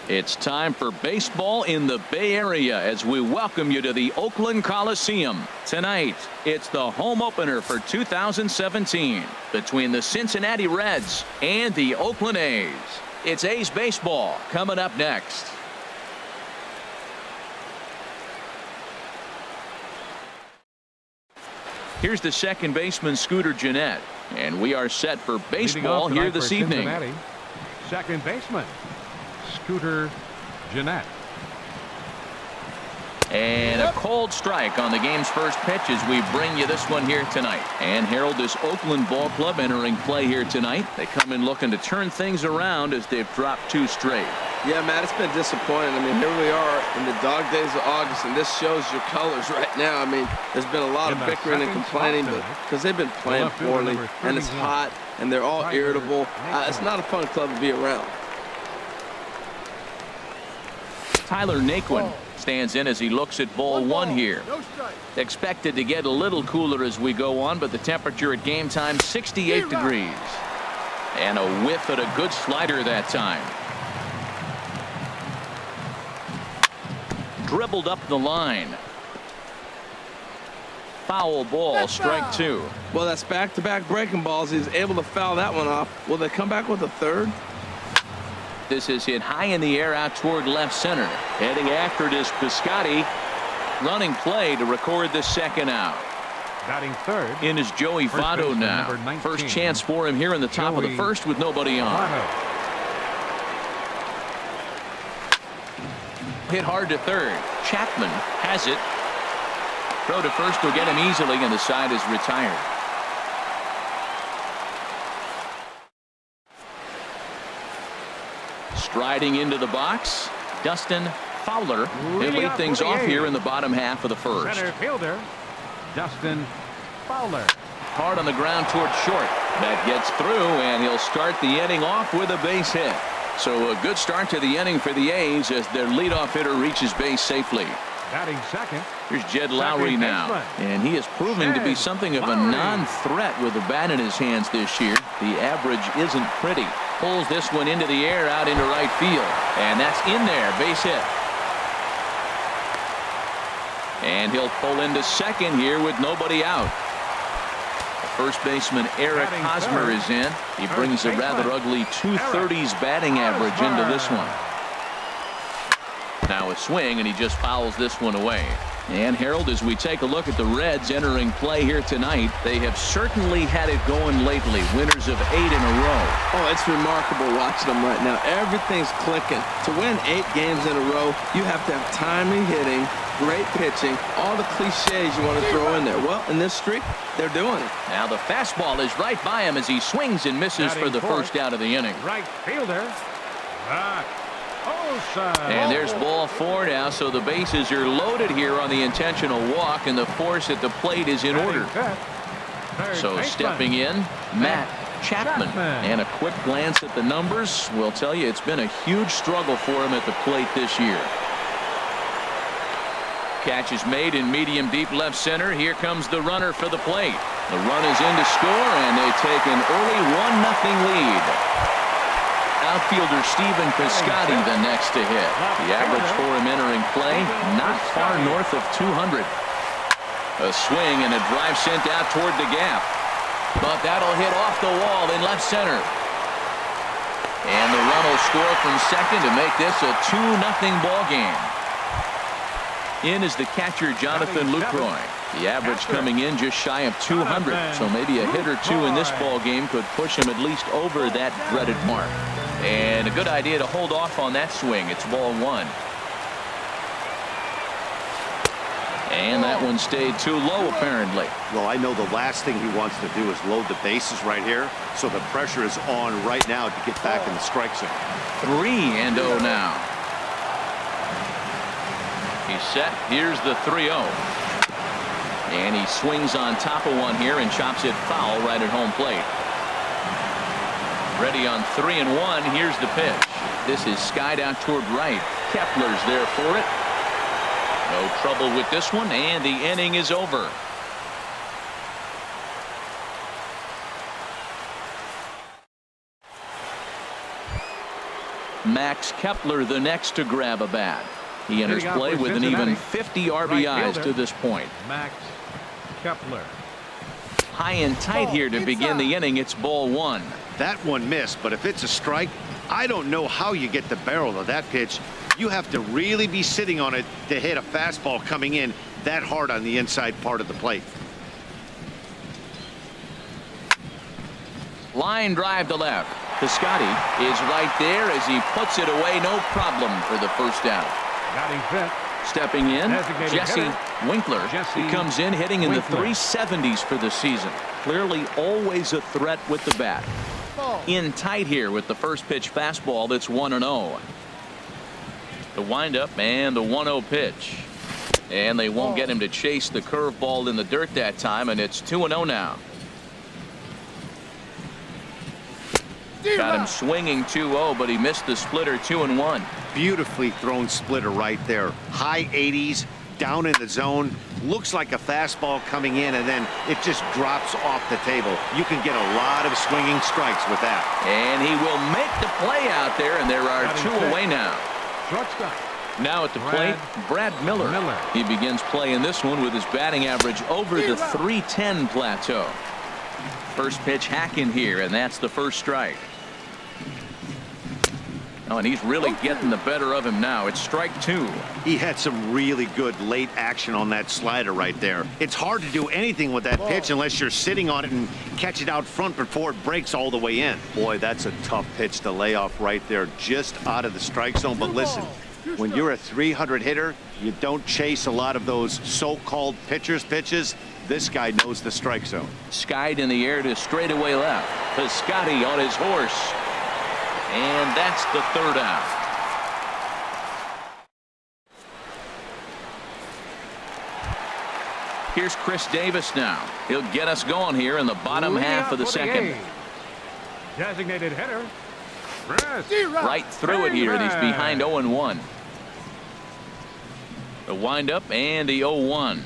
It's time for baseball in the Bay Area as we welcome you to the Oakland Coliseum. Tonight, it's the home opener for 2017 between the Cincinnati Reds and the Oakland A's. It's A's baseball coming up next. Here's the second baseman, Scooter Gennett, and we are set for baseball here this evening. Cincinnati, second baseman, Scooter Gennett. And a cold strike on the game's first pitch as we bring you this one here tonight. And Harold, this Oakland ball club entering play here tonight. They come in looking to turn things around as they've dropped 2 straight. Yeah, Matt, it's been disappointing. I mean, here we are in the dog days of August, and this shows your colors right now. I mean, there's been a lot of bickering and complaining, but because they've been playing poorly, and it's hot, and they're all irritable. It's not a fun club to be around. Tyler Naquin stands in as he looks at ball 1 here. Expected to get a little cooler as we go on, but the temperature at game time 68 degrees. And a whiff at a good slider that time. Dribbled up the line. Foul ball, strike 2. Well, that's back-to-back breaking balls. He's able to foul that one off. Will they come back with a third? This is hit high in the air out toward left center. Heading after it is Piscotty. Running play to record the second out. Batting third. In is Joey Votto now. First chance for him here in the top of the first with nobody on. Hit hard to third. Chapman has it. Throw to first will get him easily, and the side is retired. Striding into the box, Dustin Fowler. He'll lead things off here in the bottom half of the first. Center fielder, Dustin Fowler. Hard on the ground toward short. That gets through, and he'll start the inning off with a base hit. So a good start to the inning for the A's as their leadoff hitter reaches base safely. Batting second. Here's Jed Lowry now, and he is proving to be something of a non-threat with the bat in his hands this year. The average isn't pretty. Pulls this one into the air out into right field, and that's in there, base hit. And he'll pull into second here with nobody out. First baseman Eric Hosmer is in. He brings a rather ugly 230s batting average into this one. Now a swing, and he just fouls this one away. And Harold, as we take a look at the Reds entering play here tonight, they have certainly had it going lately. Winners of 8 in a row. Oh, it's remarkable watching them right now. Everything's clicking. To win 8 games in a row, you have to have timely hitting, great pitching, all the cliches you want to throw in there. Well, in this streak, they're doing it. Now the fastball is right by him as he swings and misses for the first out of the inning. Right fielder. And there's ball 4 now, so the bases are loaded here on the intentional walk, and the force at the plate is in order. So stepping in, Matt Chapman. And a quick glance at the numbers will tell you it's been a huge struggle for him at the plate this year. Catch is made in medium deep left center. Here comes the runner for the plate. The run is in to score, and they take an early 1-0 lead. Outfielder Stephen Piscotty the next to hit. The average for him entering play not far north of 200. A swing and a drive sent out toward the gap. But that'll hit off the wall in left center. And the run will score from second to make this a 2-0 ball game. In is the catcher Jonathan Lucroy. The average coming in just shy of 200, so maybe a hit or two in this ball game could push him at least over that dreaded mark. And a good idea to hold off on that swing. It's ball 1. And that one stayed too low, apparently. Well, I know the last thing he wants to do is load the bases right here, so the pressure is on right now to get back in the strike zone. 3-0 now. He's set. Here's the 3-0. And he swings on top of one here and chops it foul right at home plate. Ready on 3-1. Here's the pitch. This is skied out toward right. Kepler's there for it. No trouble with this one, and the inning is over. Max Kepler the next to grab a bat. He enters play with an even 50 RBIs to this point. Max Kepler. High and tight here to begin the inning. It's ball 1. That one missed, but if it's a strike, I don't know how you get the barrel of that pitch. You have to really be sitting on it to hit a fastball coming in that hard on the inside part of the plate. Line drive to left. Piscotty is right there as he puts it away. No problem for the first out. Batting fifth. Stepping in, Jesse Winkler. He comes in hitting in the 370s for the season. Clearly always a threat with the bat. In tight here with the first pitch fastball that's 1-0. The windup and the 1-0 pitch. And they won't get him to chase the curveball in the dirt that time, and it's 2-0 now. Got him swinging 2-0, but he missed the splitter 2-1. Beautifully thrown splitter right there. High 80s, down in the zone. Looks like a fastball coming in, and then it just drops off the table. You can get a lot of swinging strikes with that. And he will make the play out there, and there are 2 away now. Shortstop. Now at the plate, Brad Miller. He begins play in this one with his batting average over the 310 plateau. First pitch hacking here, and that's the first strike. Oh, and he's really getting the better of him now. It's strike 2. He had some really good late action on that slider right there. It's hard to do anything with that pitch unless you're sitting on it and catch it out front before it breaks all the way in. Boy, that's a tough pitch to lay off right there, just out of the strike zone. But listen, when you're a 300 hitter, you don't chase a lot of those so-called pitcher's pitches. This guy knows the strike zone. Skied in the air to straightaway left. Piscotty on his horse. And that's the third out. Here's Chris Davis now. He'll get us going here in the bottom half of the second. Designated hitter. Right through it here, and he's behind 0-1. The windup and the 0-1.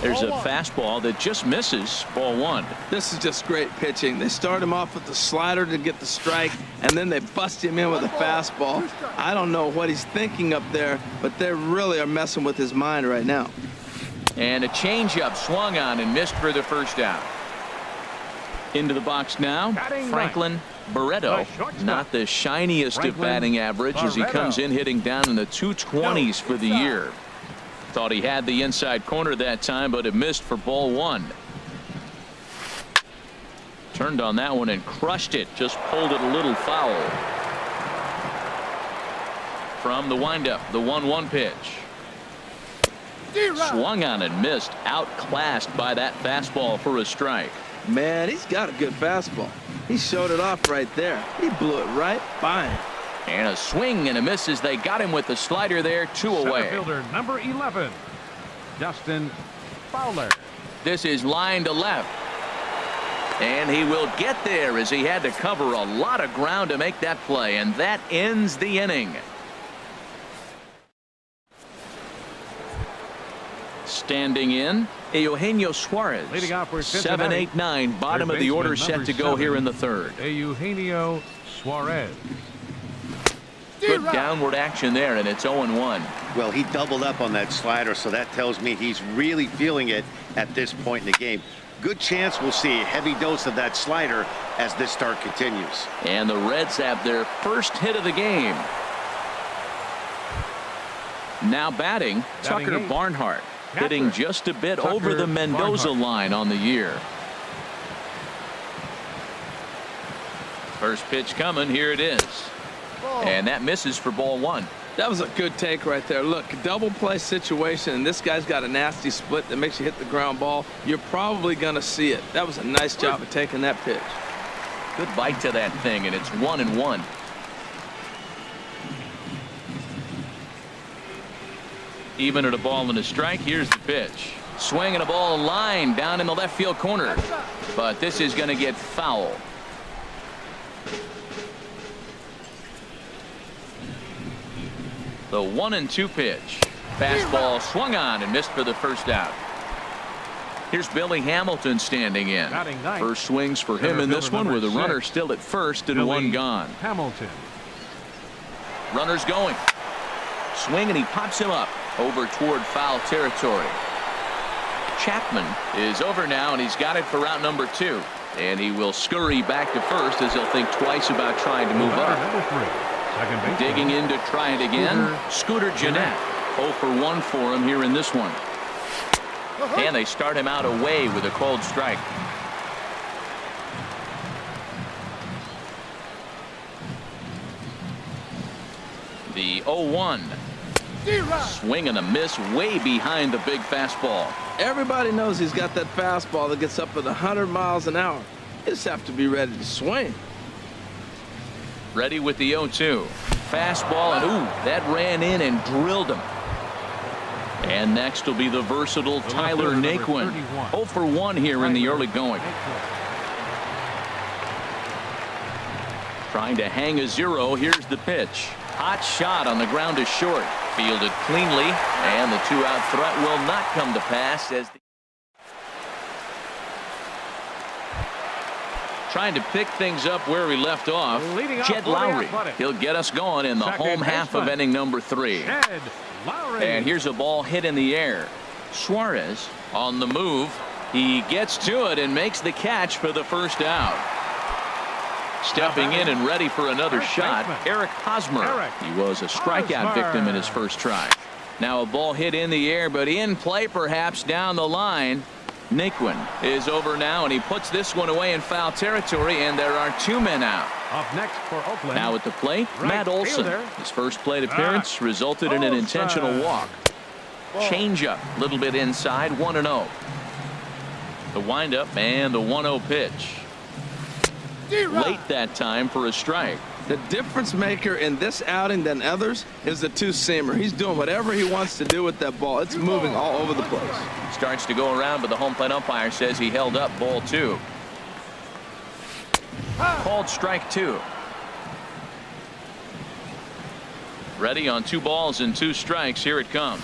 There's a fastball that just misses. Ball one. This is just great pitching. They start him off with the slider to get the strike, and then they bust him in with a fastball. I don't know what he's thinking up there, but they really are messing with his mind right now. And a changeup swung on and missed for the first out. Into the box now, Batting Franklin Barreto. The shortstop. Not the shiniest of Franklin batting average as he Barreto. comes in hitting down in the 220s for the year. Thought he had the inside corner that time, but it missed for ball one. Turned on that one and crushed it. Just pulled it a little foul. From the windup, the 1-1 pitch. Swung on and missed. Outclassed by that fastball for a strike. Man, he's got a good fastball. He showed it off right there. He blew it right by him. And a swing and a miss as they got him with the slider there. 2 away. Center fielder number 11, Dustin Fowler. This is line to left. And he will get there as he had to cover a lot of ground to make that play. And that ends the inning. Standing in, Eugenio Suarez. Leading off for Cincinnati. 7-8-9, bottom Third of the order, baseman, set to number go here 7, in the third. Eugenio Suarez. Good downward action there, and it's 0-1. Well, he doubled up on that slider, so that tells me he's really feeling it at this point in the game. Good chance we'll see a heavy dose of that slider as this start continues. And the Reds have their first hit of the game. Now batting, Tucker eight. Barnhart. Hitting Catcher. just a bit Tucker over the Mendoza Barnhart. line on the year. First pitch coming. Here it is. And that misses for ball one. That was a good take right there. Look, double play situation, and this guy's got a nasty split that makes you hit the ground ball. You're probably going to see it. That was a nice job of taking that pitch. Good bite to that thing, and it's 1-1. Even at a ball and a strike, here's the pitch. Swinging a ball line down in the left field corner. But this is going to get foul. The 1-2 pitch. Fastball swung on and missed for the first out. Here's Billy Hamilton standing in. Batting ninth. First swings for him Center in this fielder one number with a runner 6. still at first and Billy one gone. Hamilton. Runners going. Swing and he pops him up over toward foul territory. Chapman is over now and he's got it for route number 2. And he will scurry back to first as he'll think twice about trying to move Batter up. number 3, second baseman. Digging in to try it again. Scooter Gennett. 0 for 1 for him here in this one. And they start him out away with a cold strike. The 0-1. Swing and a miss way behind the big fastball. Everybody knows he's got that fastball that gets up at 100 miles an hour. You just have to be ready to swing. Ready with the 0-2. Fastball, and ooh, that ran in and drilled him. And next will be the versatile The left Tyler fielder, number Naquin. 31. 0 for 1 here in the early going. Trying to hang a 0. Here's the pitch. Hot shot on the ground is short. Fielded cleanly, and the 2-out threat will not come to pass as trying to pick things up where we left off. Leading off Jed for the Lowry. Athletics. He'll get us going in the Second home half of baseman. inning number 3. Jed Lowry. And here's a ball hit in the air. Suarez on the move. He gets to it and makes the catch for the first out. Stepping in and ready for another First shot, baseman. Eric Hosmer. Eric He was a strikeout Hosmer. victim in his first try. Now a ball hit in the air, but in play perhaps down the line. Naquin is over now, and he puts this one away in foul territory, and there are 2 men out. Up next for Oakland. Now at the plate, Right Matt Olson. fielder. His first plate appearance resulted in an intentional Olson. walk. Changeup, a little bit inside, 1-0. The windup and the 1-0 pitch. Late that time for a strike. The difference maker in this outing than others is the two-seamer. He's doing whatever he wants to do with that ball. It's moving all over the place. Starts to go around, but the home plate umpire says he held up ball 2. Called strike 2. Ready on 2 balls and 2 strikes. Here it comes.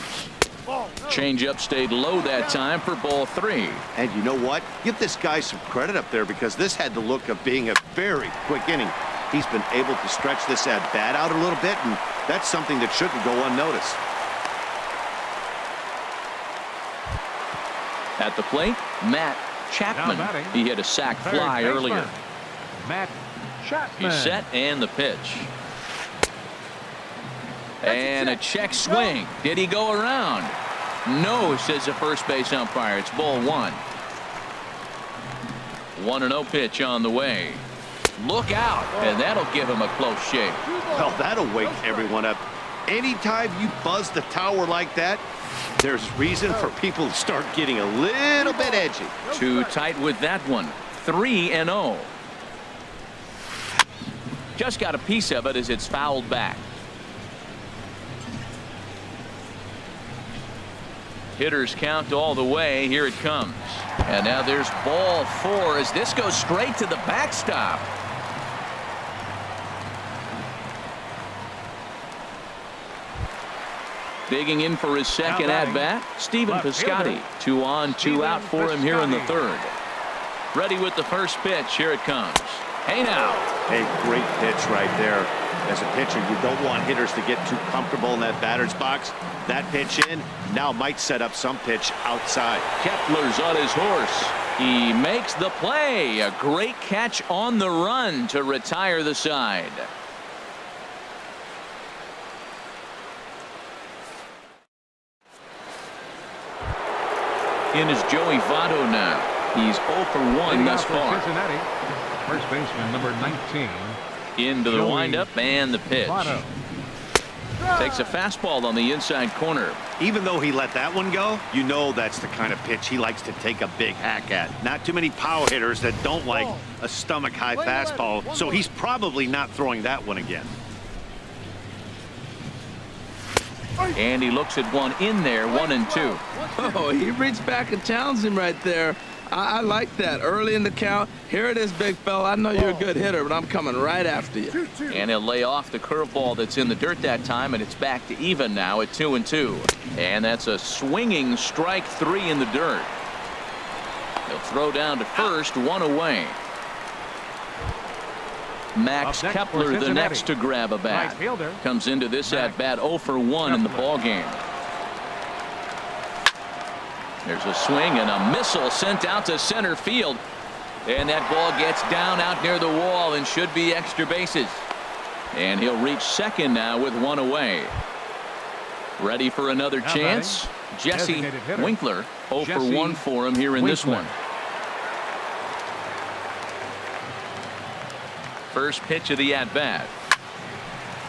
Changeup stayed low that time for ball 3. And you know what? Give this guy some credit up there because this had the look of being a very quick inning. He's been able to stretch this at bat out a little bit, and that's something that shouldn't go unnoticed. At the plate, Matt Chapman. He hit a sac fly earlier. Matt Chapman. He's set and the pitch. And a check swing. Did he go around? No, says the first base umpire. It's ball 1. 1-0 pitch on the way. Look out, and that'll give him a close shave. Well, that'll wake everyone up. Anytime you buzz the tower like that, there's reason for people to start getting a little bit edgy. Too tight with that one. 3-0. Just got a piece of it as it's fouled back. Hitters count all the way. Here it comes. And now there's ball 4 as this goes straight to the backstop. Digging in for his second at-bat, Stephen Piscotty. 2 on, 2 out for him here in the 3rd. Ready with the first pitch. Here it comes. Hey now. Hey, great pitch right there. As a pitcher, you don't want hitters to get too comfortable in that batter's box. That pitch in now might set up some pitch outside. Kepler's on his horse. He makes the play. A great catch on the run to retire the side. In is Joey Votto now. He's 0 for 1 thus far. Cincinnati, first baseman number 19. Into the windup and the pitch. Votto. Takes a fastball on the inside corner. Even though he let that one go, you know that's the kind of pitch he likes to take a big hack at. Not too many power hitters that don't like a stomach-high fastball, so he's probably not throwing that one again. And he looks at one in there, 1-2. Oh, he reached back and challenged him right there. I like that. Early in the count. Here it is, big fella. I know you're a good hitter, but I'm coming right after you. And he'll lay off the curveball that's in the dirt that time, and it's back to even now at 2-2. And that's a swinging strike 3 in the dirt. He'll throw down to first, 1 away. Max Kepler the next to grab a bat. Comes into this at bat 0 for 1 in the ball game. There's a swing and a missile sent out to center field. And that ball gets down out near the wall and should be extra bases. And he'll reach second now with 1 away. Ready for another chance? Jesse Winkler. 0 for 1 for him here in this one. First pitch of the at-bat.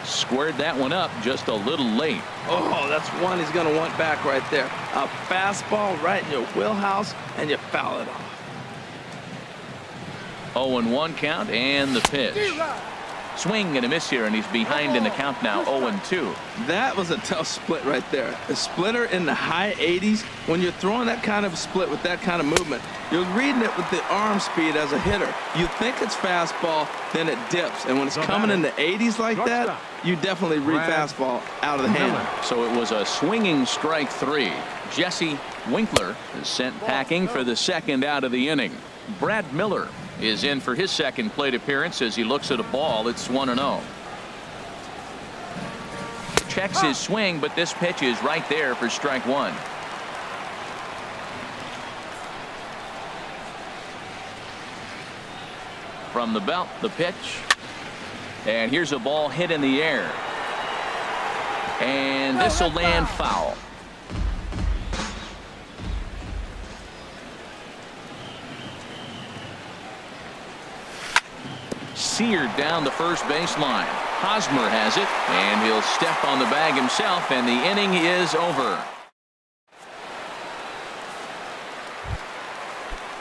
Squared that one up just a little late. Oh, that's one he's going to want back right there. A fastball right in your wheelhouse, and you foul it off. 0-1 count and the pitch. Swing and a miss here, and he's behind in the count now, 0-2. That was a tough split right there. A splitter in the high 80s. When you're throwing that kind of split with that kind of movement, you're reading it with the arm speed as a hitter. You think it's fastball, then it dips. And when it's coming in the 80s like that, you definitely read fastball out of the hand. So it was a swinging strike 3. Jesse Winkler is sent packing for the second out of the inning. Brad Miller is in for his second plate appearance as he looks at a ball. It's 1-0. Checks his swing, but this pitch is right there for strike 1. From the belt, the pitch. And here's a ball hit in the air. And this will land foul. Seared down the first baseline. Hosmer has it, and he'll step on the bag himself, and the inning is over.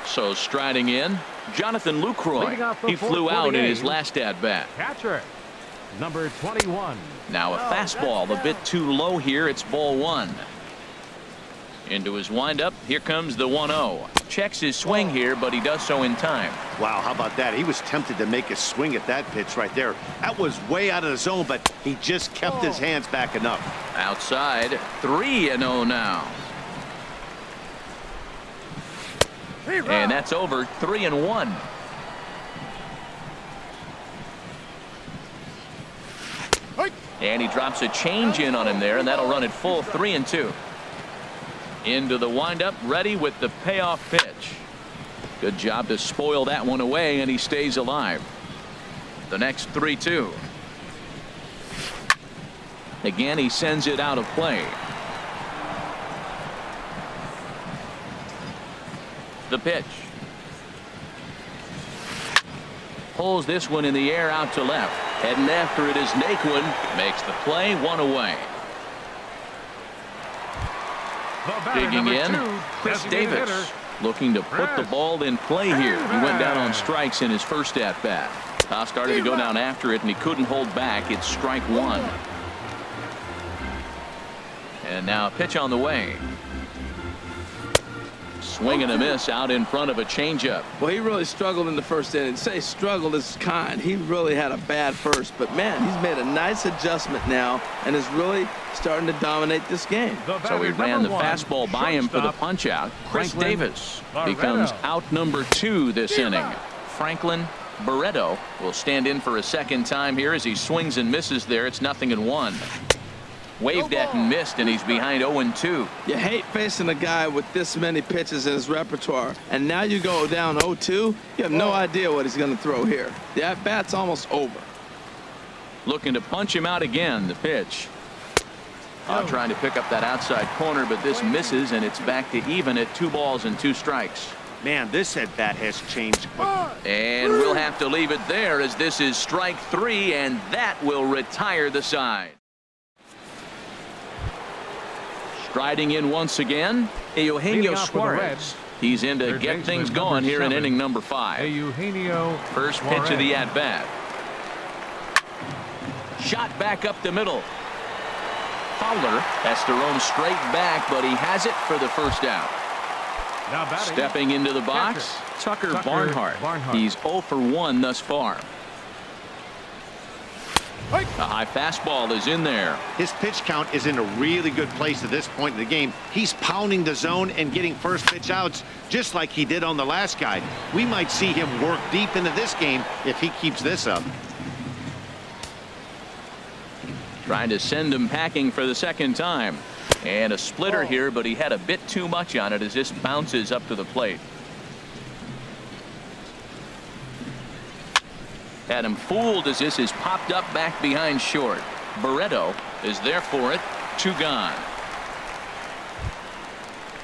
So striding in, Jonathan Lucroy. He flew out in his last at-bat. Catcher, number 21. Now a fastball a bit too low here. It's ball 1. Into his windup. Here comes the 1-0. Checks his swing here, but he does so in time. Wow, how about that? He was tempted to make a swing at that pitch right there. That was way out of the zone, but he just kept his hands back enough. Outside, 3-0 now. And that's over 3-1. And he drops a change in on him there, and that'll run it full 3-2. Into the windup, ready with the payoff pitch. Good job to spoil that one away, and he stays alive. The next 3-2. Again, he sends it out of play. The pitch. Pulls this one in the air out to left. Heading after it is Naquin. Makes the play, one away. Digging in, Chris Davis. Looking to put the ball in play here. He went down on strikes in his first at-bat. Started to go down after it, and he couldn't hold back. It's strike one. And now a pitch on the way. Swing and a miss out in front of a changeup. Well, he really struggled in the first inning. Say struggled is kind. He really had a bad first, but man, he's made a nice adjustment now and is really starting to dominate this game. So he ran the fastball by him for the punch out. Chris Davis becomes out number 2 this inning. Franklin Barreto will stand in for a second time here as he swings and misses there. It's 0-1. Waved at and missed, and he's behind 0-2. You hate facing a guy with this many pitches in his repertoire, and now you go down 0-2. You have no idea what he's going to throw here. The at-bat's almost over. Looking to punch him out again. The pitch. Trying to pick up that outside corner, but this misses, and it's back to even at 2 balls and 2 strikes. Man, this at-bat has changed. And we'll have to leave it there as this is strike 3, and that will retire the side. Striding in once again, Eugenio Suarez. He's in to get things going here in inning number 5. Eugenio First pitch of the at-bat. Shot back up the middle. Fowler has to roam straight back, but he has it for the first out. Stepping into the box, Tucker Barnhart. He's 0 for 1 thus far. A high fastball is in there. His pitch count is in a really good place at this point in the game. He's pounding the zone and getting first pitch outs just like he did on the last guy. We might see him work deep into this game if he keeps this up. Trying to send him packing for the second time. And a splitter here, but he had a bit too much on it as this bounces up to the plate. Had him fooled as this is popped up back behind short. Barreto is there for it. 2 gone.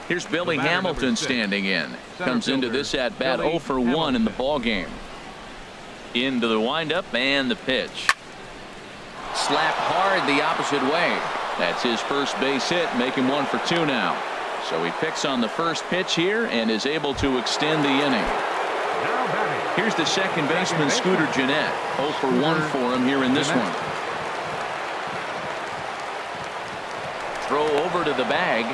Here's Billy Hamilton standing in. Comes into this at bat 0 for 1 in the ball game. Into the windup and the pitch. Slapped hard the opposite way. That's his first base hit, making 1 for 2 now. So he picks on the first pitch here and is able to extend the inning. Here's the second baseman, Scooter Gennett. 0 for 1 for him here in this one. Throw over to the bag.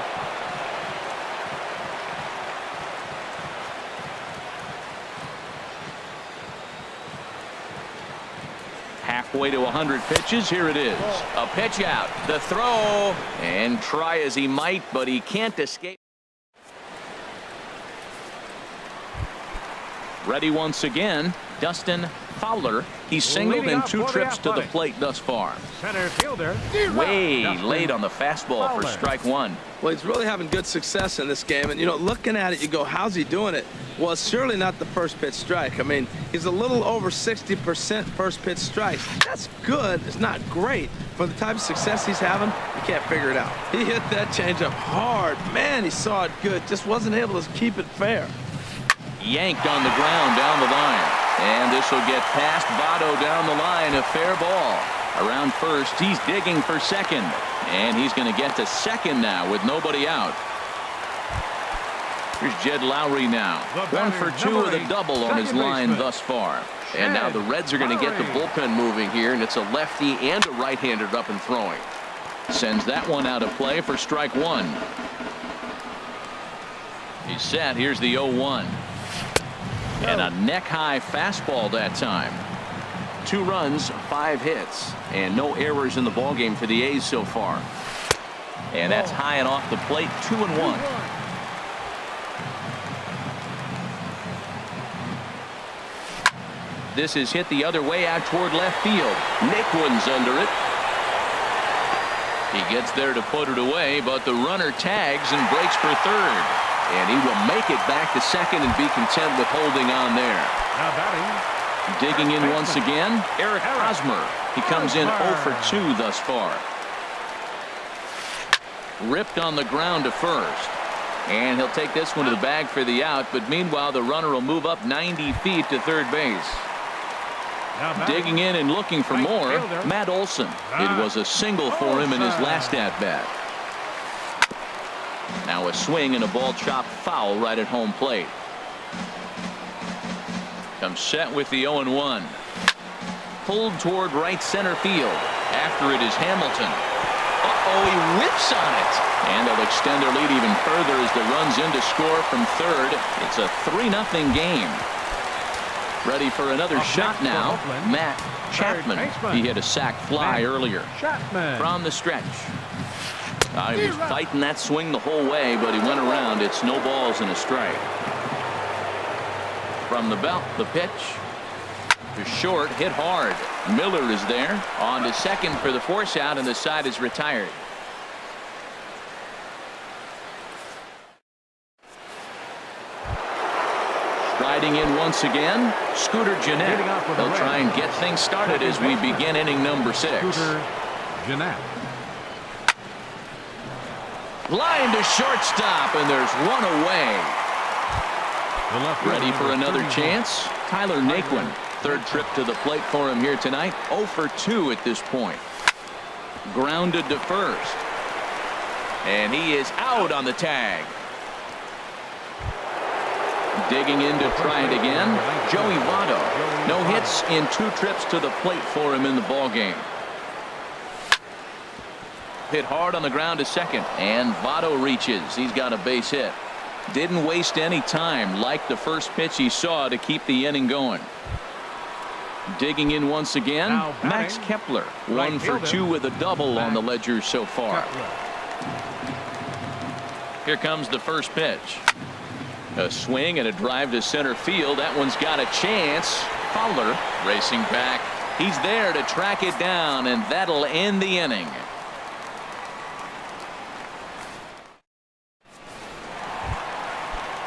Halfway to 100 pitches. Here it is. A pitch out. The throw. And try as he might, but he can't escape. Ready once again, Dustin Fowler. He's singled in 2 trips to the plate thus far. Center fielder. Way late on the fastball for strike 1. Well, he's really having good success in this game. And, you know, looking at it, you go, how's he doing it? Well, it's surely not the first pitch strike. I mean, he's a little over 60% first pitch strikes. That's good. It's not great. For the type of success he's having, you can't figure it out. He hit that changeup hard. Man, he saw it good. Just wasn't able to keep it fair. Yanked on the ground down the line. And this will get past Votto down the line. A fair ball. Around first, he's digging for second. And he's going to get to second now with nobody out. Here's Jed Lowry now. 1 for 2 with a double on his line thus far. And now the Reds are going to get the bullpen moving here. And it's a lefty and a right-hander up and throwing. Sends that one out of play for strike 1. He's set. Here's the 0-1. And a neck-high fastball that time. 2 runs, 5 hits, and no errors in the ballgame for the A's so far. And that's high and off the plate, 2-1. This is hit the other way out toward left field. Naquin's under it. He gets there to put it away, but the runner tags and breaks for third. And he will make it back to second and be content with holding on there. Now batting. Digging in once again, Eric Hosmer. He comes in 0 for 2 thus far. Ripped on the ground to first. And he'll take this one to the bag for the out, but meanwhile the runner will move up 90 feet to third base. Digging in and looking for more, Matt Olson. It was a single for him in his last at-bat. Now a swing and a ball chopped foul right at home plate. Comes set with the 0-1. Pulled toward right center field. After it is Hamilton. Uh-oh, he whips on it. And they'll extend their lead even further as the run's in to score from third. It's a 3-0 game. Ready for another shot now. Matt Chapman. He hit a sac fly earlier. From the stretch. He was fighting that swing the whole way, but he went around. It's no balls and a strike. From the belt, the pitch. To short, hit hard. Miller is there. On to second for the force out, and the side is retired. Striding in once again, Scooter Gennett. They'll try and get things started as we begin inning number 6. Scooter Gennett. Line to shortstop, and there's one away. Ready for another chance? Tyler Naquin. Third trip to the plate for him here tonight. 0 for 2 at this point. Grounded to first. And he is out on the tag. Digging in to try it again. Joey Votto. No hits in 2 trips to the plate for him in the ballgame. Hit hard on the ground to second. And Votto reaches. He's got a base hit. Didn't waste any time like the first pitch he saw to keep the inning going. Digging in once again, Max Kepler. 1 for 2 with a double on the ledger so far. Here comes the first pitch. A swing and a drive to center field. That one's got a chance. Fowler racing back. He's there to track it down, and that'll end the inning.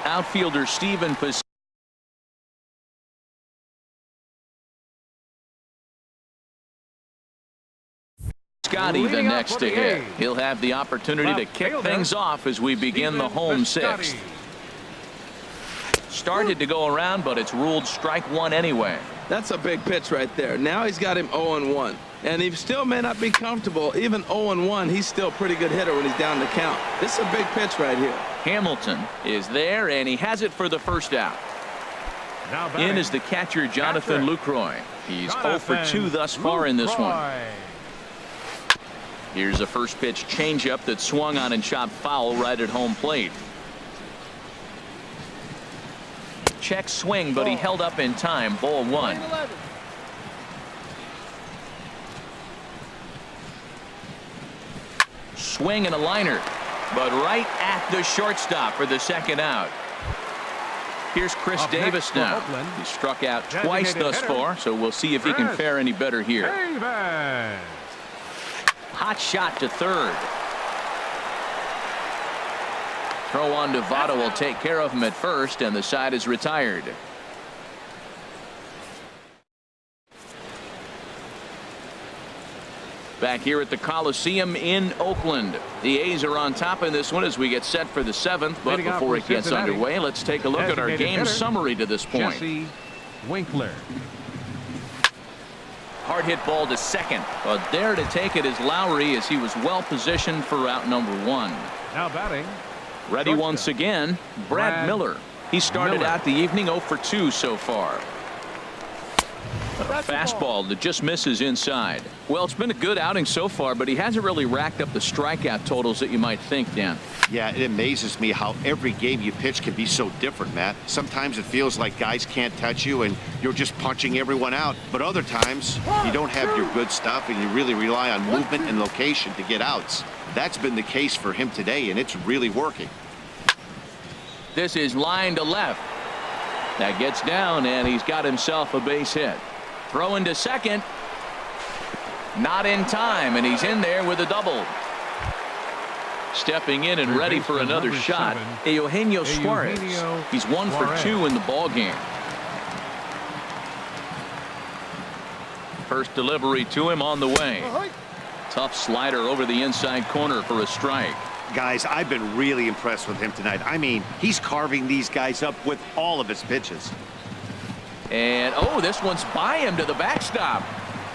Outfielder Steven Piscotty the next to hit. He'll have the opportunity to kick things off as we begin the home 6th. Started to go around, but it's ruled strike 1 anyway. That's a big pitch right there. Now he's got him 0-1. And he still may not be comfortable. Even 0-1, he's still a pretty good hitter when he's down the count. This is a big pitch right here. Hamilton is there, and he has it for the first out. In is the catcher, Jonathan Lucroy. He's 0 for 2 thus far in this one. Here's a first pitch changeup that swung on and chopped foul right at home plate. Check swing, but he held up in time. Ball 1. Swing and a liner, but right at the shortstop for the second out. Here's Chris Davis now. He struck out twice thus far, so we'll see if he can fare any better here. Hot shot to third. Throw on to Votto will take care of him at first, and the side is retired. Back here at the Coliseum in Oakland. The A's are on top in this one as we get set for the 7th. But before it gets underway, let's take a look at our game summary to this point. Jesse Winkler. Hard hit ball to second. But there to take it is Lowry as he was well positioned for out number 1. Now batting. Ready once again, Brad Miller. He started out the evening 0 for 2 so far. A fastball that just misses inside. Well, it's been a good outing so far, but he hasn't really racked up the strikeout totals that you might think, Dan. Yeah, it amazes me how every game you pitch can be so different, Matt. Sometimes it feels like guys can't touch you and you're just punching everyone out. But other times you don't have your good stuff and you really rely on movement and location to get outs. That's been the case for him today, and it's really working. This is line to left. That gets down, and he's got himself a base hit. Throw into second. Not in time, and he's in there with a double. Stepping in and ready for another shot, Eugenio Suarez. He's 1 for 2 in the ball game. First delivery to him on the way. Tough slider over the inside corner for a strike. Guys, I've been really impressed with him tonight. I mean, he's carving these guys up with all of his pitches. And, oh, this one's by him to the backstop.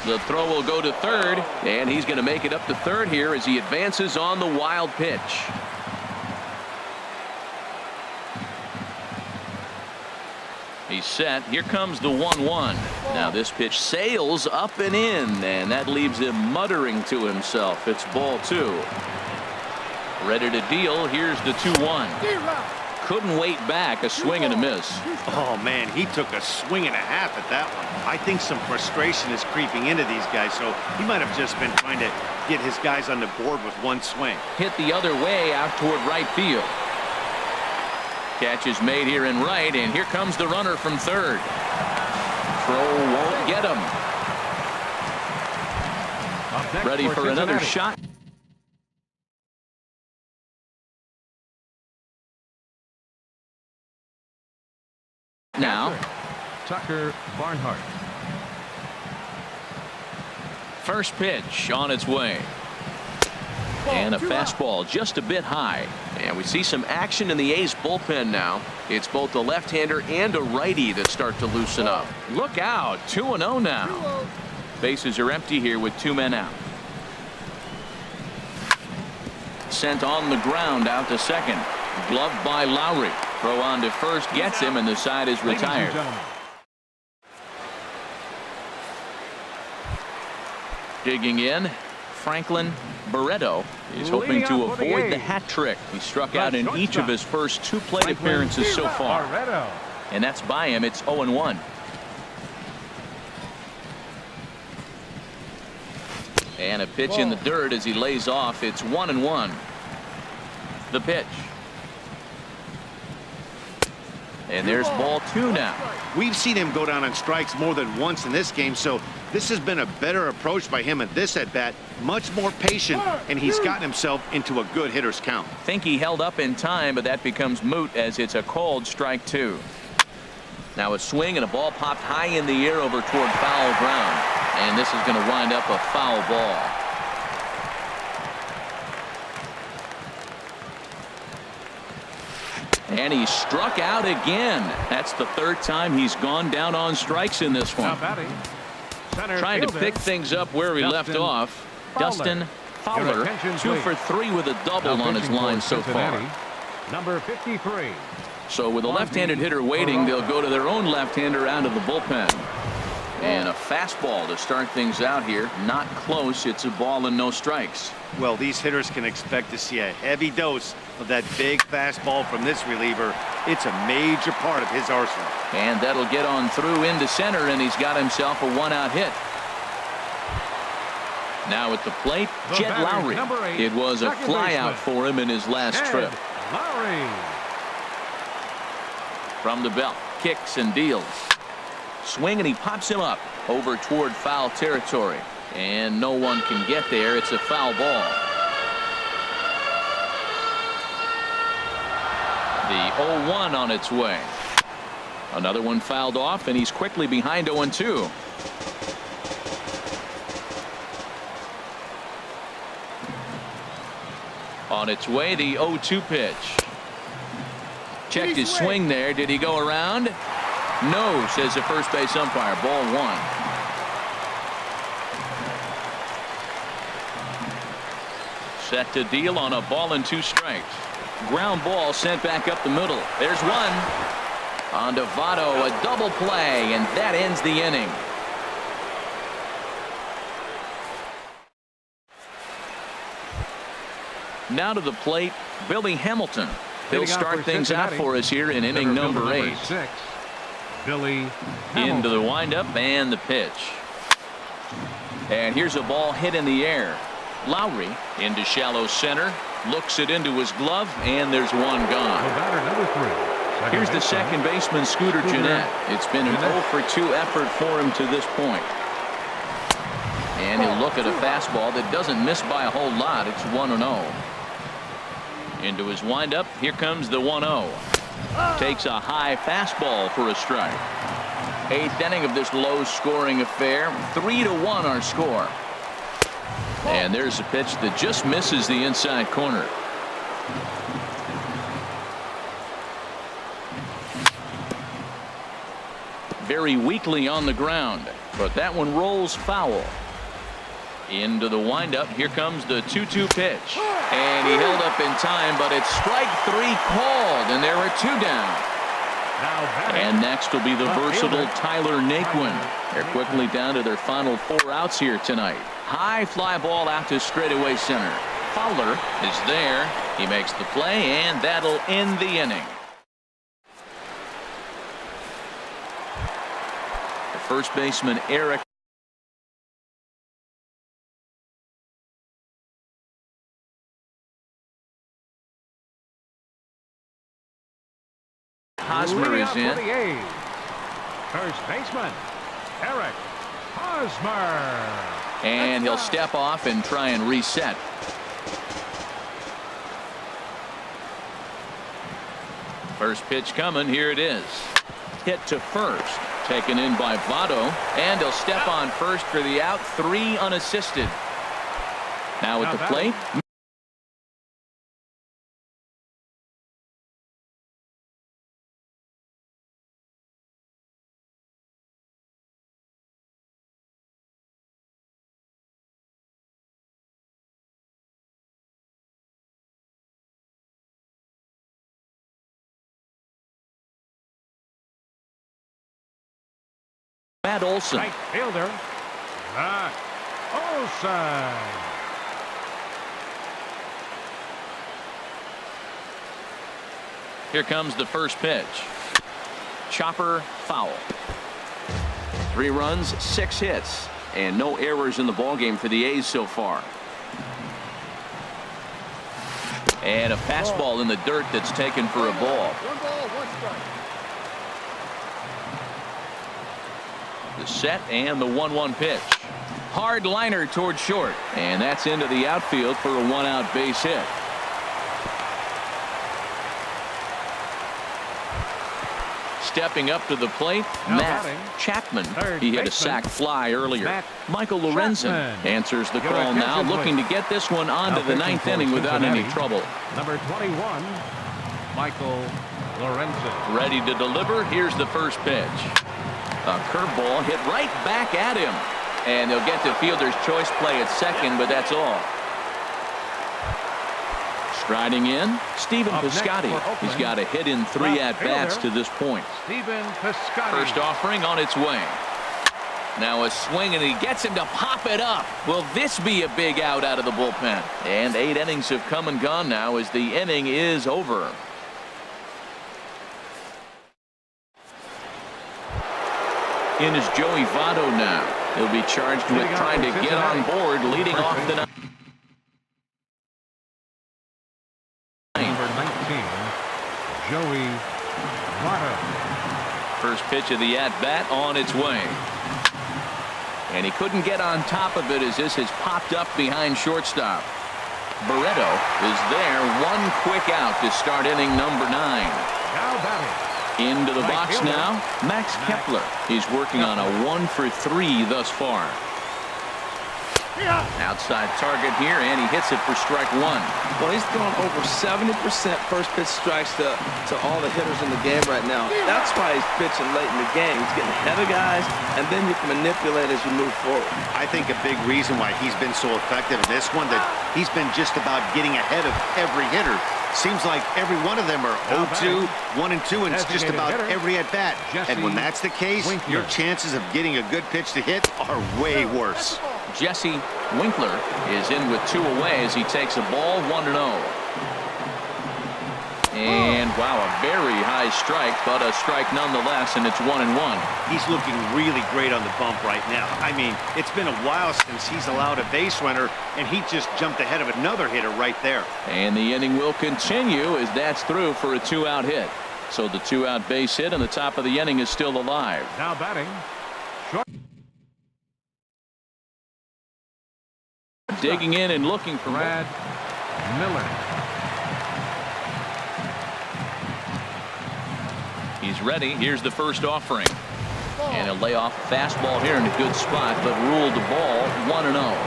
The throw will go to third, and he's going to make it up to third here as he advances on the wild pitch. He's set. Here comes the 1-1. Now this pitch sails up and in, and that leaves him muttering to himself. It's ball 2. Ready to deal. Here's the 2-1. Couldn't wait back. A swing and a miss. Oh, man, he took a swing and a half at that one. I think some frustration is creeping into these guys, so he might have just been trying to get his guys on the board with one swing. Hit the other way out toward right field. Catch is made here in right, and here comes the runner from third. Throw won't get him. Ready for another shot. Now, Tucker Barnhart. First pitch on its way. And a fastball just a bit high. And we see some action in the A's bullpen now. It's both a left-hander and a righty that start to loosen up. Look out, 2-0 now. Bases are empty here with 2 men out. Sent on the ground out to second. Gloved by Lowry. Throw on to first gets him, and the side is retired. Digging in, Franklin Barreto is hoping to avoid the hat trick. He struck out in each of his first 2 plate appearances so far. And that's by him. It's 0-1. And a pitch in the dirt as he lays off. It's 1-1. The pitch. And there's ball 2 now. We've seen him go down on strikes more than once in this game, so this has been a better approach by him at this at-bat. Much more patient, and he's gotten himself into a good hitter's count. Think he held up in time, but that becomes moot as it's a called strike 2. Now a swing and a ball popped high in the air over toward foul ground. And this is going to wind up a foul ball. And he struck out again. That's the 3rd time he's gone down on strikes in this one. Trying to pick things up where he left off. Dustin Fowler, 2 for 3 with a double on his line so far. Number 53. So with a left-handed hitter waiting, they'll go to their own left-hander out of the bullpen. And a fastball to start things out here. Not close. It's a ball and no strikes. Well, these hitters can expect to see a heavy dose of that big fastball from this reliever. It's a major part of his arsenal. And that'll get on through into center, and he's got himself a 1-out hit. Now at the plate, Jed Lowry. It was a flyout for him in his last trip. Lowry. From the belt, kicks and deals. Swing, and he pops him up over toward foul territory. And no one can get there. It's a foul ball. The 0-1 on its way. Another one fouled off, and he's quickly behind 0-2. On its way, the 0-2 pitch. Checked his swing there. Did he go around? No, says the first base umpire. Ball 1. Set to deal on a ball and 2 strikes. Ground ball sent back up the middle. There's one. On to Votto, a double play, and that ends the inning. Now to the plate, Billy Hamilton. He'll start things out for us here in inning number 8. Billy Into the windup and the pitch. And here's a ball hit in the air. Lowry into shallow center, looks it into his glove, and there's one gone. Batter number 3. Here's the second baseman, Scooter Gennett. It's been an 0 for 2 effort for him to this point. And he'll look at a fastball that doesn't miss by a whole lot. It's 1-0. Into his windup. Here comes the 1-0. Takes a high fastball for a strike. 8th inning of this low-scoring affair. 3-1 our score. And there's a pitch that just misses the inside corner. Very weakly on the ground, but that one rolls foul. Into the windup. Here comes the 2-2 pitch. And he held up in time, but it's strike 3 called, and there are 2 down. And next will be the versatile Tyler Naquin. They're quickly down to their final 4 outs here tonight. High fly ball out to straightaway center. Fowler is there. He makes the play, and that'll end the inning. The first baseman, Eric Hosmer is in. First baseman, Eric Hosmer. And he'll step off and try and reset. First pitch coming. Here it is. Hit to first. Taken in by Votto. And he'll step on first for the out. 3 unassisted. Now at the plate. Matt Olson. Right fielder, Matt Olson. Here comes the first pitch. Chopper foul. 3 runs, 6 hits, and no errors in the ballgame for the A's so far. And a fastball in the dirt that's taken for a ball. 1 ball, 1 strike. The set and the 1-1 pitch. Hard liner toward short, and that's into the outfield for a 1-out base hit. Stepping up to the plate, Matt Chapman. He hit a sac fly earlier. Michael Lorenzen answers the call now, looking to get this one onto the 9th inning without any trouble. Number 21, Michael Lorenzen. Ready to deliver. Here's the first pitch. A curveball hit right back at him. And they'll get the fielder's choice play at second, but that's all. Striding in, Stephen Piscotty. He's got a hit in 3 at-bats to this point. Stephen Piscotty. First offering on its way. Now a swing, and he gets him to pop it up. Will this be a big out of the bullpen? And 8 innings have come and gone now as the inning is over. In is Joey Votto now. He'll be charged with trying to get on board, leading off the ninth. Number 19, Joey Votto. First pitch of the at-bat on its way. And he couldn't get on top of it as this has popped up behind shortstop. Barreto is there. 1 quick out to start inning number 9. Now batting. Into the box now, Max Kepler. He's working on a 1 for 3 thus far. Outside target here, and he hits it for strike 1. Well, he's throwing over 70% first pitch strikes to all the hitters in the game right now. That's why he's pitching late in the game. He's getting ahead of guys, and then you can manipulate as you move forward. I think a big reason why he's been so effective in this one, that he's been just about getting ahead of every hitter. Seems like every one of them are 0-2, 1-2, and it's just about every at-bat. And when that's the case, your chances of getting a good pitch to hit are way worse. Jesse Winkler is in with 2 away as he takes a ball 1-0. And wow, a very high strike, but a strike nonetheless, and it's 1-1. He's looking really great on the bump right now. I mean, it's been a while since he's allowed a base runner, and he just jumped ahead of another hitter right there. And the inning will continue as that's through for a 2-out hit. So the 2-out base hit and the top of the inning is still alive. Now batting. Short. Digging in and looking for Brad Miller. He's ready. Here's the first offering. And a layoff fastball here in a good spot, but ruled the ball 1-0.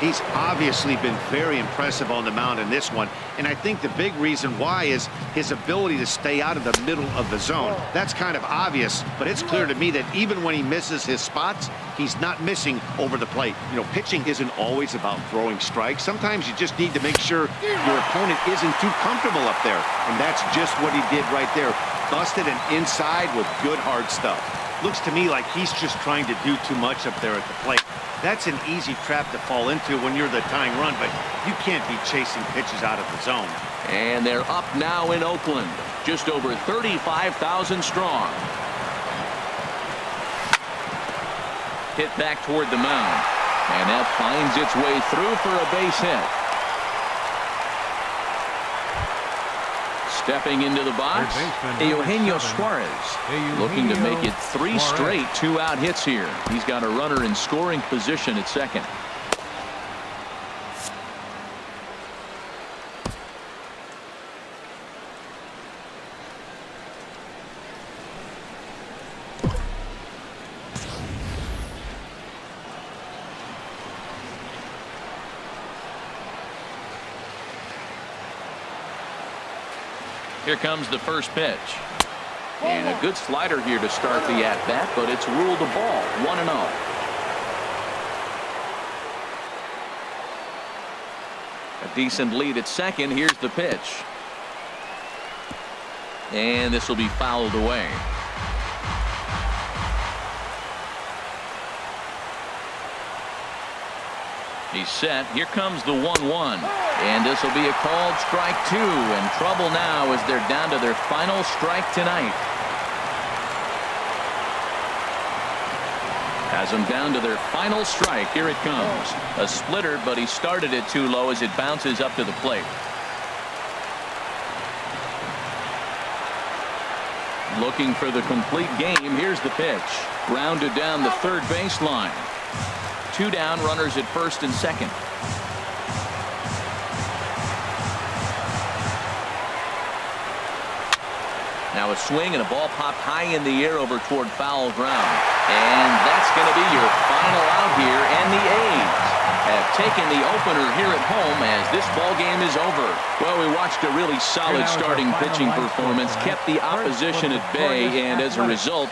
He's obviously been very impressive on the mound in this one, and I think the big reason why is his ability to stay out of the middle of the zone. That's kind of obvious, but it's clear to me that even when he misses his spots, he's not missing over the plate. You know, pitching isn't always about throwing strikes. Sometimes you just need to make sure your opponent isn't too comfortable up there, and that's just what he did right there. Busted and inside with good hard stuff. Looks to me like he's just trying to do too much up there at the plate. That's an easy trap to fall into when you're the tying run, but you can't be chasing pitches out of the zone. And they're up now in Oakland, just over 35,000 strong. Hit back toward the mound, and that finds its way through for a base hit. Stepping into the box, Eugenio Suarez, looking to make it 3 straight 2-out hits here. He's got a runner in scoring position at second. Here comes the first pitch. And a good slider here to start the at-bat, but it's ruled a ball, 1-0. A decent lead at second. Here's the pitch. And this will be fouled away. He's set. Here comes the 1-1. And this will be a called strike 2. And trouble now as they're down to their final strike tonight. Has them down to their final strike. Here it comes. A splitter, but he started it too low as it bounces up to the plate. Looking for the complete game. Here's the pitch. Grounded down the third baseline. 2 down, runners at first and second. Now a swing and a ball popped high in the air over toward foul ground. And that's going to be your final out here. And the A's have taken the opener here at home as this ball game is over. Well, we watched a really solid starting pitching performance, kept the opposition at bay, and as a result,